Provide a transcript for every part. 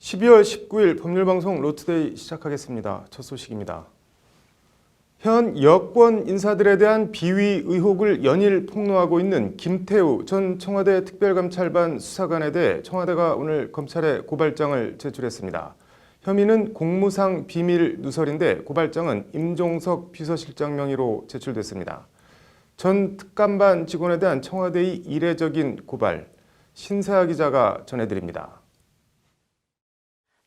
12월 19일 법률방송 로투데이 시작하겠습니다. 첫 소식입니다. 현 여권 인사들에 대한 비위 의혹을 연일 폭로하고 있는 김태우 전 청와대 특별감찰반 수사관에 대해 청와대가 오늘 검찰에 고발장을 제출했습니다. 혐의는 공무상 비밀 누설인데 고발장은 임종석 비서실장 명의로 제출됐습니다. 전 특감반 직원에 대한 청와대의 이례적인 고발, 신세아 기자가 전해드립니다.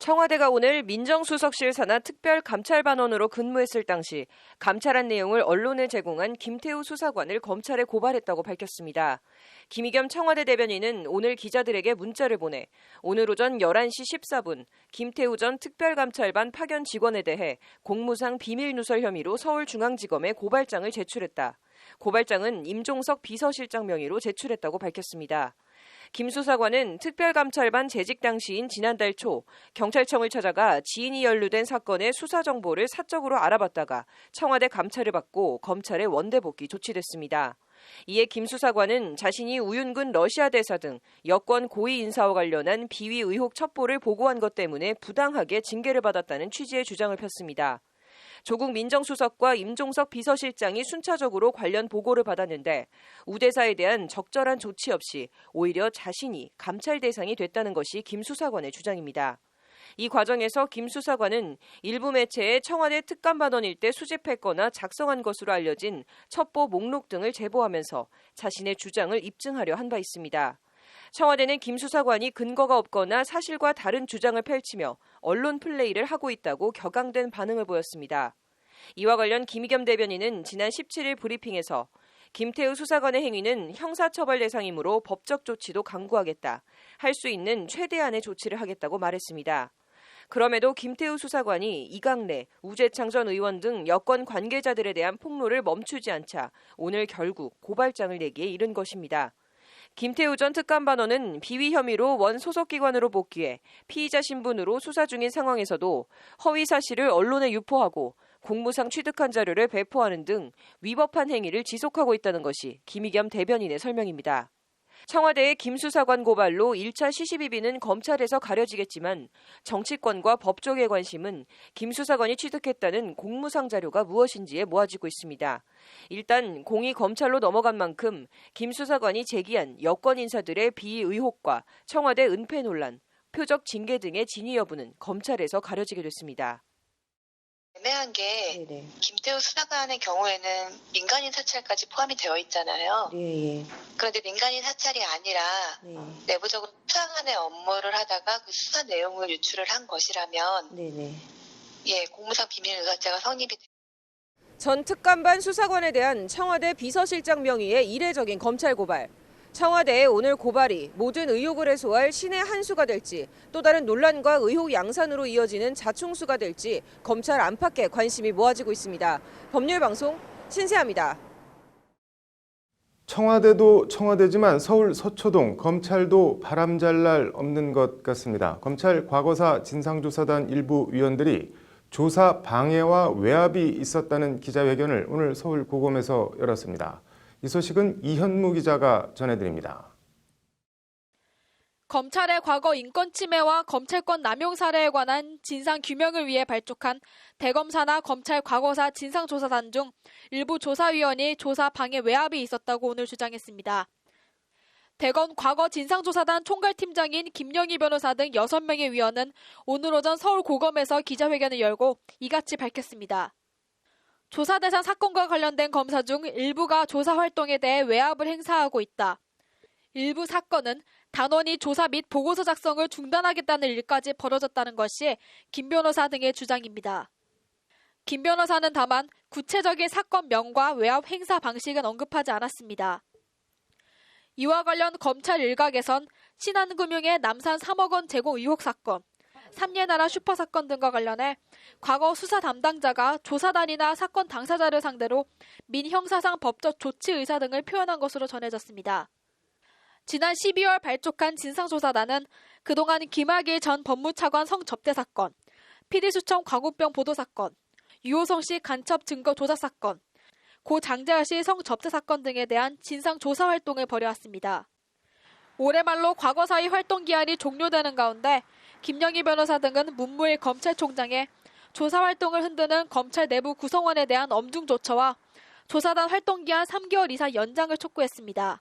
청와대가 오늘 민정수석실 산하 특별감찰반원으로 근무했을 당시 감찰한 내용을 언론에 제공한 김태우 수사관을 검찰에 고발했다고 밝혔습니다. 김의겸 청와대 대변인은 오늘 기자들에게 문자를 보내 오늘 오전 11시 14분 김태우 전 특별감찰반 파견 직원에 대해 공무상 비밀누설 혐의로 서울중앙지검에 고발장을 제출했다. 고발장은 임종석 비서실장 명의로 제출했다고 밝혔습니다. 김 수사관은 특별감찰반 재직 당시인 지난달 초 경찰청을 찾아가 지인이 연루된 사건의 수사 정보를 사적으로 알아봤다가 청와대 감찰을 받고 검찰에 원대복귀 조치됐습니다. 이에 김 수사관은 자신이 우윤근 러시아 대사 등 여권 고위 인사와 관련한 비위 의혹 첩보를 보고한 것 때문에 부당하게 징계를 받았다는 취지의 주장을 폈습니다. 조국 민정수석과 임종석 비서실장이 순차적으로 관련 보고를 받았는데 우 대사에 대한 적절한 조치 없이 오히려 자신이 감찰 대상이 됐다는 것이 김 수사관의 주장입니다. 이 과정에서 김 수사관은 일부 매체에 청와대 특감반원일 때 수집했거나 작성한 것으로 알려진 첩보 목록 등을 제보하면서 자신의 주장을 입증하려 한 바 있습니다. 청와대는 김 수사관이 근거가 없거나 사실과 다른 주장을 펼치며 언론 플레이를 하고 있다고 격앙된 반응을 보였습니다. 이와 관련 김의겸 대변인은 지난 17일 브리핑에서 김태우 수사관의 행위는 형사처벌 대상이므로 법적 조치도 강구하겠다. 할 수 있는 최대한의 조치를 하겠다고 말했습니다. 그럼에도 김태우 수사관이 이강래, 우재창 전 의원 등 여권 관계자들에 대한 폭로를 멈추지 않자 오늘 결국 고발장을 내기에 이른 것입니다. 김태우 전 특감반원은 비위 혐의로 원 소속기관으로 복귀해 피의자 신분으로 수사 중인 상황에서도 허위 사실을 언론에 유포하고 공무상 취득한 자료를 배포하는 등 위법한 행위를 지속하고 있다는 것이 김의겸 대변인의 설명입니다. 청와대의 김 수사관 고발로 1차 시시비비는 검찰에서 가려지겠지만 정치권과 법조계의 관심은 김 수사관이 취득했다는 공무상 자료가 무엇인지에 모아지고 있습니다. 일단 공이 검찰로 넘어간 만큼 김 수사관이 제기한 여권 인사들의 비위 의혹과 청와대 은폐 논란, 표적 징계 등의 진위 여부는 검찰에서 가려지게 됐습니다. 애매한 게 김태우 수사관의 경우에는 민간인 사찰까지 포함이 되어 있잖아요. 그런데 민간인 사찰이 아니라 내부적으로 수사관의 업무를 하다가 그 수사 내용을 유출을 한 것이라면 공무상 비밀 누설죄가 성립이 됩니다. 전 특감반 수사관에 대한 청와대 비서실장 명의의 이례적인 검찰 고발. 청와대의 오늘 고발이 모든 의혹을 해소할 신의 한 수가 될지 또 다른 논란과 의혹 양산으로 이어지는 자충수가 될지 검찰 안팎에 관심이 모아지고 있습니다. 법률방송 신세아입니다. 청와대도 청와대지만 서울 서초동 검찰도 바람잘 날 없는 것 같습니다. 검찰 과거사 진상조사단 일부 위원들이 조사 방해와 외압이 있었다는 기자회견을 오늘 서울고검에서 열었습니다. 이 소식은 이현무 기자가 전해드립니다. 검찰의 과거 인권 침해와 검찰권 남용 사례에 관한 진상 규명을 위해 발족한 대검사나 검찰 과거사 진상조사단 중 일부 조사위원이 조사 방해 외압이 있었다고 오늘 주장했습니다. 대검 과거 진상조사단 총괄팀장인 김영희 변호사 등 6명의 위원은 오늘 오전 서울고검에서 기자회견을 열고 이같이 밝혔습니다. 조사 대상 사건과 관련된 검사 중 일부가 조사 활동에 대해 외압을 행사하고 있다. 일부 사건은 단원이 조사 및 보고서 작성을 중단하겠다는 일까지 벌어졌다는 것이 김 변호사 등의 주장입니다. 김 변호사는 다만 구체적인 사건명과 외압 행사 방식은 언급하지 않았습니다. 이와 관련 검찰 일각에선 신한금융의 남산 3억 원 제공 의혹 사건, 삼예나라 슈퍼 사건 등과 관련해 과거 수사 담당자가 조사단이나 사건 당사자를 상대로 민형사상 법적 조치 의사 등을 표현한 것으로 전해졌습니다. 지난 12월 발족한 진상조사단은 그동안 김학의 전 법무차관 성접대 사건, PD수청 광우병 보도 사건, 유호성 씨 간첩 증거 조사 사건, 고 장재하 씨 성접대 사건 등에 대한 진상조사 활동을 벌여왔습니다. 올해 말로 과거사의 활동 기한이 종료되는 가운데 김영희 변호사 등은 문무일 검찰총장에 조사 활동을 흔드는 검찰 내부 구성원에 대한 엄중 조처와 조사단 활동 기한 3개월 이상 연장을 촉구했습니다.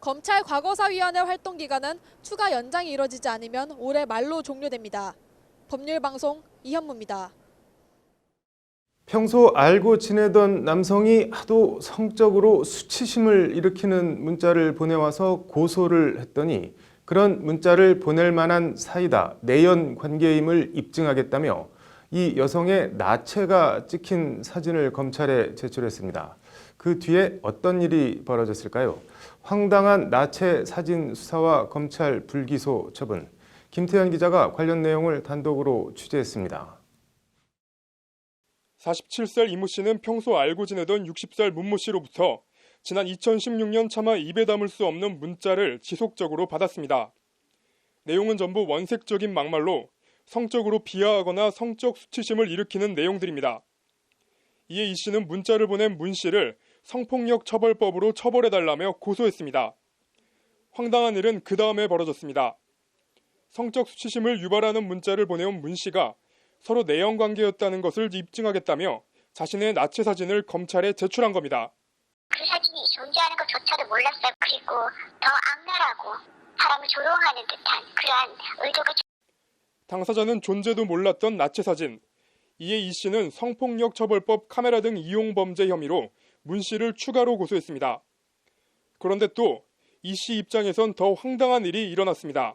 검찰 과거사위원회 활동 기간은 추가 연장이 이뤄지지 않으면 올해 말로 종료됩니다. 법률방송 이현무입니다. 평소 알고 지내던 남성이 하도 성적으로 수치심을 일으키는 문자를 보내와서 고소를 했더니 그런 문자를 보낼 만한 사이다, 내연 관계임을 입증하겠다며 이 여성의 나체가 찍힌 사진을 검찰에 제출했습니다. 그 뒤에 어떤 일이 벌어졌을까요? 황당한 나체 사진 수사와 검찰 불기소 처분. 김태현 기자가 관련 내용을 단독으로 취재했습니다. 47살 이모 씨는 평소 알고 지내던 60살 문모 씨로부터 지난 2016년 차마 입에 담을 수 없는 문자를 지속적으로 받았습니다. 내용은 전부 원색적인 막말로 성적으로 비하하거나 성적 수치심을 일으키는 내용들입니다. 이에 이 씨는 문자를 보낸 문 씨를 성폭력 처벌법으로 처벌해달라며 고소했습니다. 황당한 일은 그 다음에 벌어졌습니다. 성적 수치심을 유발하는 문자를 보내온 문 씨가 서로 내연 관계였다는 것을 입증하겠다며 자신의 나체 사진을 검찰에 제출한 겁니다. 그 사진이 존재하는 것조차도 몰랐어요. 그리고 더 악랄하고 사람을 조롱하는 듯한 그러한 의도가. 당사자는 존재도 몰랐던 나체 사진. 이에 이 씨는 성폭력 처벌법 카메라 등 이용 범죄 혐의로 문 씨를 추가로 고소했습니다. 그런데 또 이 씨 입장에선 더 황당한 일이 일어났습니다.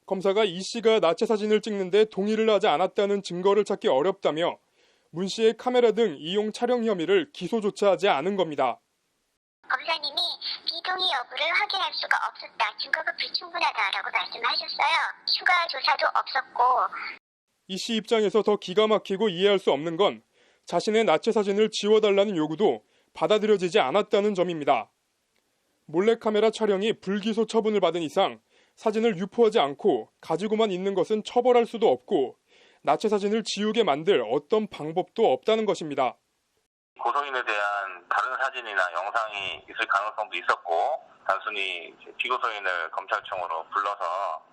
검사가 이 씨가 나체 사진을 찍는데 동의를 하지 않았다는 증거를 찾기 어렵다며 문 씨의 카메라 등 이용 촬영 혐의를 기소조차 하지 않은 겁니다. 검사님이 비동의 여부를 확인할 수가 없었다. 증거가 불충분하다라고 말씀하셨어요. 추가 조사도 없었고. 이 씨 입장에서 더 기가 막히고 이해할 수 없는 건 자신의 나체 사진을 지워달라는 요구도 받아들여지지 않았다는 점입니다. 몰래카메라 촬영이 불기소 처분을 받은 이상 사진을 유포하지 않고 가지고만 있는 것은 처벌할 수도 없고 나체 사진을 지우게 만들 어떤 방법도 없다는 것입니다. 고소인에 대한 다른 사진이나 영상이 있을 가능성도 있었고 단순히 피고소인을 검찰청으로 불러서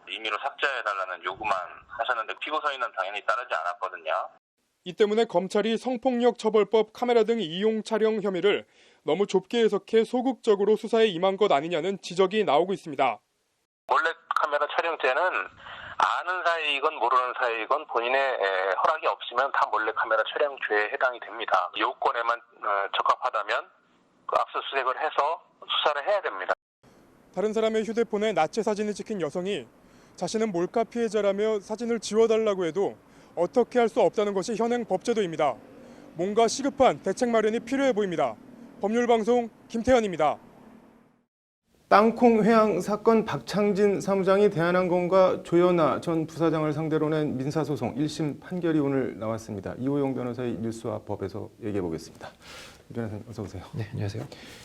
임의로 삭제해달라는 요구만 하셨는데 피고소인은 당연히 따르지 않았거든요. 이 때문에 검찰이 성폭력 처벌법 카메라 등 이용 촬영 혐의를 너무 좁게 해석해 소극적으로 수사에 임한 것 아니냐는 지적이 나오고 있습니다. 몰래카메라 촬영죄는 아는 사이이건 모르는 사이이건 본인의 허락이 없으면 다 몰래카메라 촬영죄에 해당이 됩니다. 요건에만 적합하다면 그 압수수색을 해서 수사를 해야 됩니다. 다른 사람의 휴대폰에 나체 사진이 찍힌 여성이 자신은 몰카 피해자라며 사진을 지워달라고 해도 어떻게 할 수 없다는 것이 현행 법제도입니다. 뭔가 시급한 대책 마련이 필요해 보입니다. 법률방송 김태현입니다. 땅콩 회항 사건 박창진 사무장이 대한항공과 조현아 전 부사장을 상대로 낸 민사소송 1심 판결이 오늘 나왔습니다. 이호영 변호사의 뉴스와 법에서 얘기해 보겠습니다. 변호사님 어서 오세요. 네, 안녕하세요.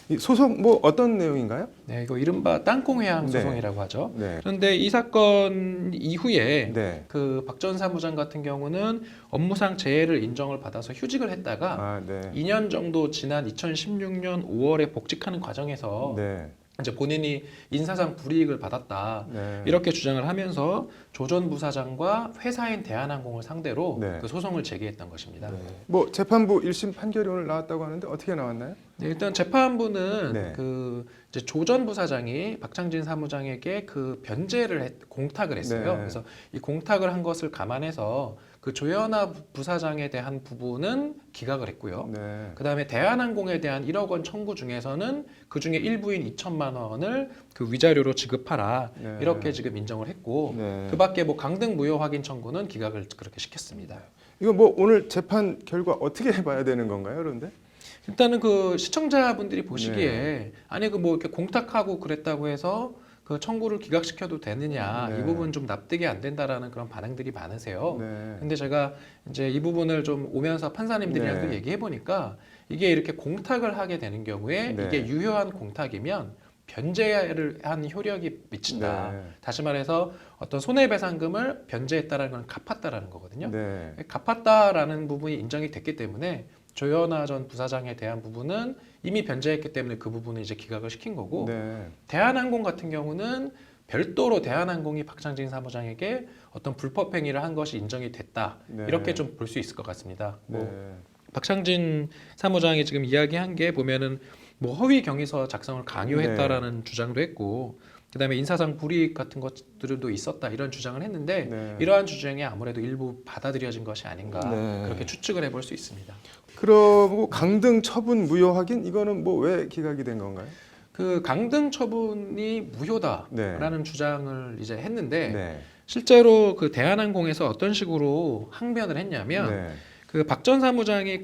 이 소송 뭐 어떤 내용인가요? 네, 이거 이른바 땅콩 회항 네. 소송이라고 하죠. 네. 그런데 이 사건 이후에 네. 그 박 전 사무장 같은 경우는 업무상 재해를 인정을 받아서 휴직을 했다가 네. 2년 정도 지난 2016년 5월에 복직하는 과정에서 네. 이제 본인이 인사상 불이익을 받았다 네. 이렇게 주장을 하면서 조 전 부사장과 회사인 대한항공을 상대로 네. 그 소송을 제기했던 것입니다. 뭐 재판부 1심 판결이 오늘 나왔다고 하는데 어떻게 나왔나요? 네, 일단 재판부는 네. 그 이제 조 전 부사장이 박창진 사무장에게 그 변제를 공탁을 했어요. 네. 그래서 이 공탁을 한 것을 감안해서 그 조현아 부사장에 대한 부분은 기각을 했고요. 네. 그다음에 대한항공에 대한 1억 원 청구 중에서는 그 중에 일부인 2천만 원을 그 위자료로 지급하라 네. 이렇게 지금 인정을 했고 네. 그밖에 뭐 강등 무효 확인 청구는 기각을 그렇게 시켰습니다. 이거 뭐 오늘 재판 결과 어떻게 봐야 되는 건가요, 그런데? 일단은 그 시청자분들이 보시기에 네. 아니 그 뭐 이렇게 공탁하고 그랬다고 해서 그 청구를 기각시켜도 되느냐 네. 이 부분 좀 납득이 안 된다라는 그런 반응들이 많으세요. 네. 근데 제가 이제 이 부분을 좀 오면서 판사님들이랑도 네. 얘기해 보니까 이게 이렇게 공탁을 하게 되는 경우에 네. 이게 유효한 공탁이면 변제를 한 효력이 미친다. 네. 다시 말해서 어떤 손해배상금을 변제했다라는 건 갚았다라는 거거든요. 네. 갚았다라는 부분이 인정이 됐기 때문에 조현아 전 부사장에 대한 부분은 이미 변제했기 때문에 그 부분을 이제 기각을 시킨 거고 네. 대한항공 같은 경우는 별도로 대한항공이 박창진 사무장에게 어떤 불법 행위를 한 것이 인정이 됐다. 네. 이렇게 좀 볼 수 있을 것 같습니다. 네. 박창진 사무장이 지금 이야기한 게 보면은 뭐 허위 경위서 작성을 강요했다라는 주장도 했고, 그다음에 인사상 불이익 같은 것들도 있었다 이런 주장을 했는데 네. 이러한 주장이 아무래도 일부 받아들여진 것이 아닌가 네. 그렇게 추측을 해볼 수 있습니다. 그러고 강등 처분 무효 확인 이거는 뭐 왜 기각이 된 건가요? 그 강등 처분이 무효다라는 네. 주장을 이제 했는데 네. 실제로 그 대한항공에서 어떤 식으로 항변을 했냐면 네. 그 박 전 사무장이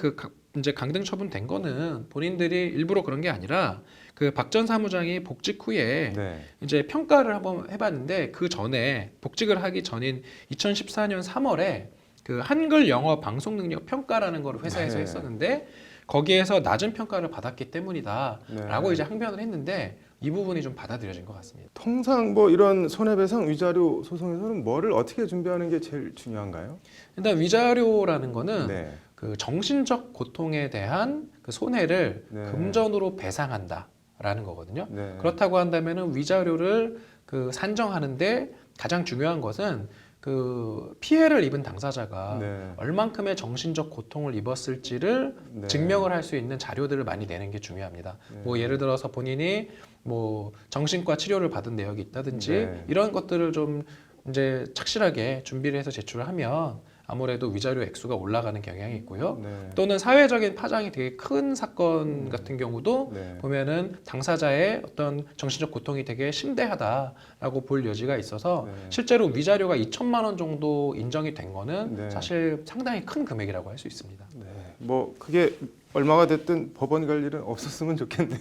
이제 강등 처분된 거는 본인들이 일부러 그런 게 아니라 그 박 전 사무장이 복직 후에 네. 이제 평가를 한번 해봤는데 그 전에 복직을 하기 전인 2014년 3월에 그 한글 영어 방송 능력 평가라는 걸 회사에서 네. 했었는데 거기에서 낮은 평가를 받았기 때문이다라고 네. 이제 항변을 했는데 이 부분이 좀 받아들여진 것 같습니다. 통상 뭐 이런 손해배상 위자료 소송에서는 뭐를 어떻게 준비하는 게 제일 중요한가요? 일단 위자료라는 거는 네. 그 정신적 고통에 대한 그 손해를 네. 금전으로 배상한다라는 거거든요. 네. 그렇다고 한다면은 위자료를 그 산정하는데 가장 중요한 것은 그 피해를 입은 당사자가 네. 얼만큼의 정신적 고통을 입었을지를 네. 증명을 할 수 있는 자료들을 많이 내는 게 중요합니다. 네. 뭐 예를 들어서 본인이 뭐 정신과 치료를 받은 내역이 있다든지 네. 이런 것들을 좀 이제 착실하게 준비를 해서 제출을 하면 아무래도 위자료 액수가 올라가는 경향이 있고요. 네. 또는 사회적인 파장이 되게 큰 사건 같은 경우도 네. 보면은 당사자의 어떤 정신적 고통이 되게 심대하다라고 볼 여지가 있어서 네. 실제로 위자료가 2천만 원 정도 인정이 된 거는 네. 사실 상당히 큰 금액이라고 할 수 있습니다. 네. 뭐 그게 얼마가 됐든 법원 갈 일은 없었으면 좋겠네요.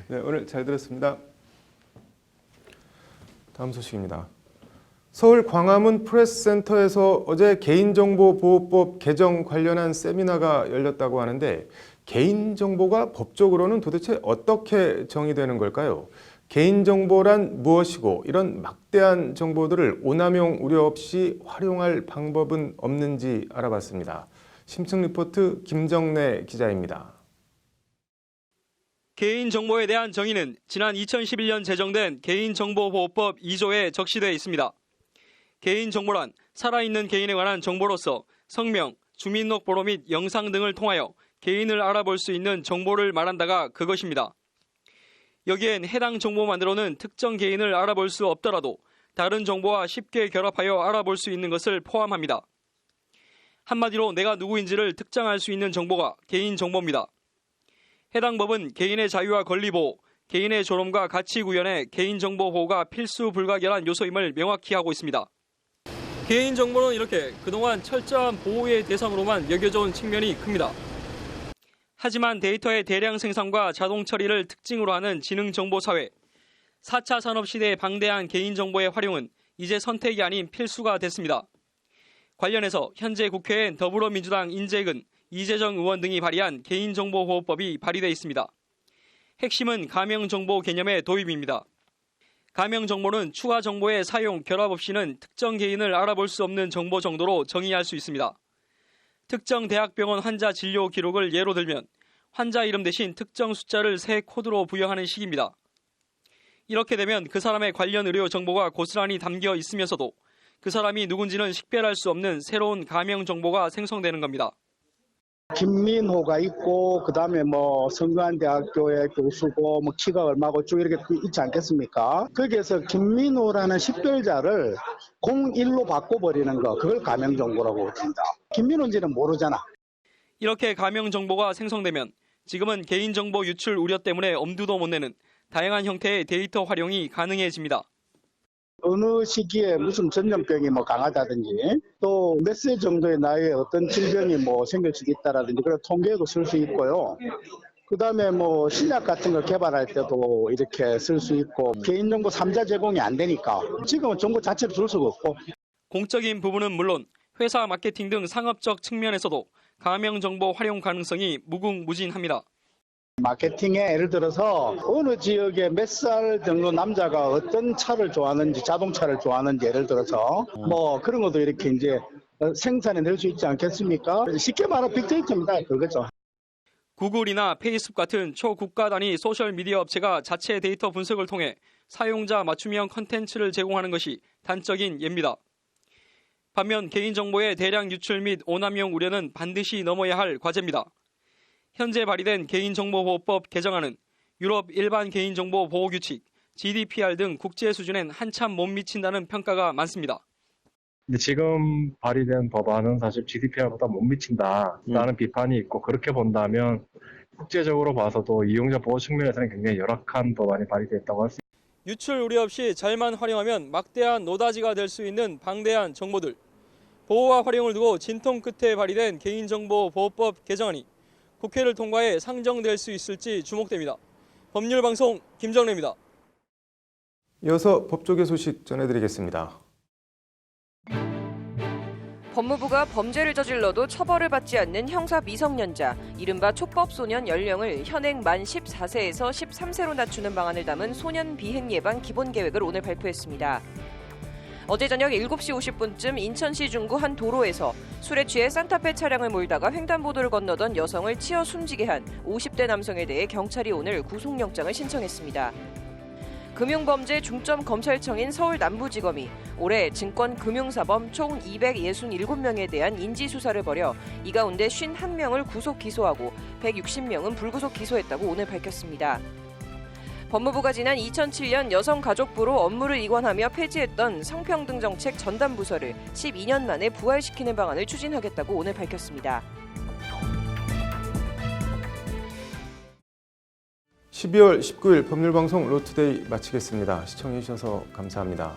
네, 오늘 잘 들었습니다. 다음 소식입니다. 서울 광화문 프레스센터에서 어제 개인정보보호법 개정 관련한 세미나가 열렸다고 하는데 개인정보가 법적으로는 도대체 어떻게 정의되는 걸까요? 개인정보란 무엇이고 이런 막대한 정보들을 오남용 우려 없이 활용할 방법은 없는지 알아봤습니다. 심층 리포트 김정래 기자입니다. 개인정보에 대한 정의는 지난 2011년 제정된 개인정보보호법 2조에 적시되어 있습니다. 개인정보란 살아있는 개인에 관한 정보로서 성명, 주민등록번호 및 영상 등을 통하여 개인을 알아볼 수 있는 정보를 말한다가 그것입니다. 여기엔 해당 정보만으로는 특정 개인을 알아볼 수 없더라도 다른 정보와 쉽게 결합하여 알아볼 수 있는 것을 포함합니다. 한마디로 내가 누구인지를 특정할 수 있는 정보가 개인정보입니다. 해당 법은 개인의 자유와 권리 보호, 개인의 존엄과 가치 구현에 개인정보 보호가 필수 불가결한 요소임을 명확히 하고 있습니다. 개인정보는 이렇게 그동안 철저한 보호의 대상으로만 여겨져 온 측면이 큽니다. 하지만 데이터의 대량 생산과 자동 처리를 특징으로 하는 지능정보사회, 4차 산업시대의 방대한 개인정보의 활용은 이제 선택이 아닌 필수가 됐습니다. 관련해서 현재 국회엔 더불어민주당 인재근, 이재정 의원 등이 발의한 개인정보보호법이 발의돼 있습니다. 핵심은 가명정보 개념의 도입입니다. 가명정보는 추가 정보의 사용, 결합 없이는 특정 개인을 알아볼 수 없는 정보 정도로 정의할 수 있습니다. 특정 대학병원 환자 진료 기록을 예로 들면 환자 이름 대신 특정 숫자를 새 코드로 부여하는 식입니다. 이렇게 되면 그 사람의 관련 의료 정보가 고스란히 담겨 있으면서도 그 사람이 누군지는 식별할 수 없는 새로운 가명 정보가 생성되는 겁니다. 김민호가 있고 그다음에 뭐 성균관대학교의 교수고 뭐 키가 얼마고 쭉 이렇게 있지 않겠습니까? 거기에서 김민호라는 식별자를 01로 바꿔버리는 거, 그걸 가명 정보라고 합니다. 김민호인지는 모르잖아. 이렇게 가명 정보가 생성되면 지금은 개인정보 유출 우려 때문에 엄두도 못 내는 다양한 형태의 데이터 활용이 가능해집니다. 어느 시기에 무슨 전염병이 뭐 강하다든지 또 몇 세 정도의 나이에 어떤 질병이 뭐 생길 수 있다라든지 그런 통계도 쓸 수 있고요. 그다음에 뭐 신약 같은 거 개발할 때도 이렇게 쓸 수 있고 개인정보 3자 제공이 안 되니까 지금은 정보 자체를 줄 수가 없고. 공적인 부분은 물론 회사 마케팅 등 상업적 측면에서도 가명 정보 활용 가능성이 무궁무진합니다. 마케팅에 예를 들어서 어느 지역에 몇 살 정도 남자가 어떤 차를 좋아하는지, 자동차를 좋아하는지 예를 들어서 뭐 그런 것도 이렇게 이제 생산해 낼 수 있지 않겠습니까? 쉽게 말하면 빅데이터입니다. 그거죠. 구글이나 페이스북 같은 초국가 단위 소셜미디어 업체가 자체 데이터 분석을 통해 사용자 맞춤형 컨텐츠를 제공하는 것이 단적인 예입니다. 반면 개인정보의 대량 유출 및 오남용 우려는 반드시 넘어야 할 과제입니다. 현재 발의된 개인정보보호법 개정안은 유럽 일반 개인정보 보호규칙, GDPR 등 국제 수준엔 한참 못 미친다는 평가가 많습니다. 근데 지금 발의된 법안은 사실 GDPR보다 못 미친다라는 비판이 있고, 그렇게 본다면 국제적으로 봐서도 이용자 보호 측면에서는 굉장히 열악한 법안이 발의됐다고 할 수 있습니다. 유출 우려 없이 잘만 활용하면 막대한 노다지가 될 수 있는 방대한 정보들. 보호와 활용을 두고 진통 끝에 발의된 개인정보보호법 개정안이 국회를 통과해 상정될 수 있을지 주목됩니다. 법률방송 김정래입니다. 이어서 법조계 소식 전해드리겠습니다. 법무부가 범죄를 저질러도 처벌을 받지 않는 형사 미성년자, 이른바 촉법소년 연령을 현행 만 14세에서 13세로 낮추는 방안을 담은 소년 비행 예방 기본 계획을 오늘 발표했습니다. 어제 저녁 7시 50분쯤 인천시 중구 한 도로에서 술에 취해 산타페 차량을 몰다가 횡단보도를 건너던 여성을 치어 숨지게 한 50대 남성에 대해 경찰이 오늘 구속영장을 신청했습니다. 금융범죄 중점검찰청인 서울 남부지검이 올해 증권금융사범 총 267명에 대한 인지수사를 벌여 이 가운데 51명을 구속 기소하고 160명은 불구속 기소했다고 오늘 밝혔습니다. 법무부가 지난 2007년 여성가족부로 업무를 이관하며 폐지했던 성평등정책 전담부서를 12년 만에 부활시키는 방안을 추진하겠다고 오늘 밝혔습니다. 12월 19일 법률방송 로투데이 마치겠습니다. 시청해주셔서 감사합니다.